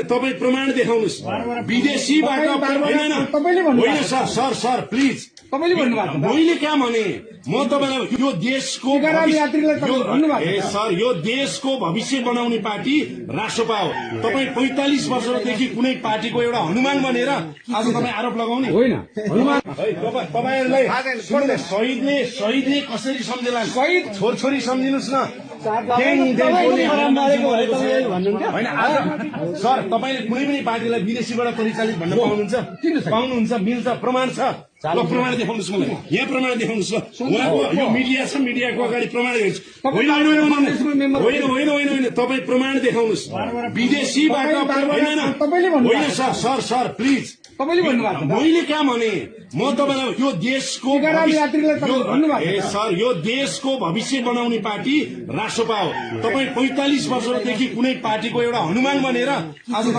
तपाईँ प्रमाण देखाउनुहोस् विदेशीबाट होइन सर प्लिज मैले क्या भने म तपाईँलाई यो देशको सर यो देशको भविष्य बनाउने पार्टी रासोपा हो। तपाईँ 45 वर्षदेखि कुनै पार्टीको एउटा हनुमान बनेर आज तपाईँ आरोप लगाउने होइन। तपाईँहरूलाई शहीदले कसरी सम्झेला छोरछोरी सम्झिनुहोस् न होइन। आज सर तपाईँले कुनै पनि पार्टीलाई विदेशीबाट परिचालित भन्न पाउनुहुन्छ मिल्छ प्रमाण छ ल प्रमाण देखाउनुहोस् मलाई यहाँ प्रमाण देखाउनुहोस् ल उहाँको यो मिडिया छ मिडियाको अगाडि प्रमाण हेर्छु होइन तपाईँ प्रमाण देखाउनुहोस् विदेशीबाट होइन सर प्लिज मैले क्या भने म तपाईँलाई यो देशको सर यो देशको भविष्य बनाउने पार्टी रासोपा हो। तपाईँ 45 वर्षदेखि कुनै पार्टीको एउटा हनुमान बनेर आज तपाईँ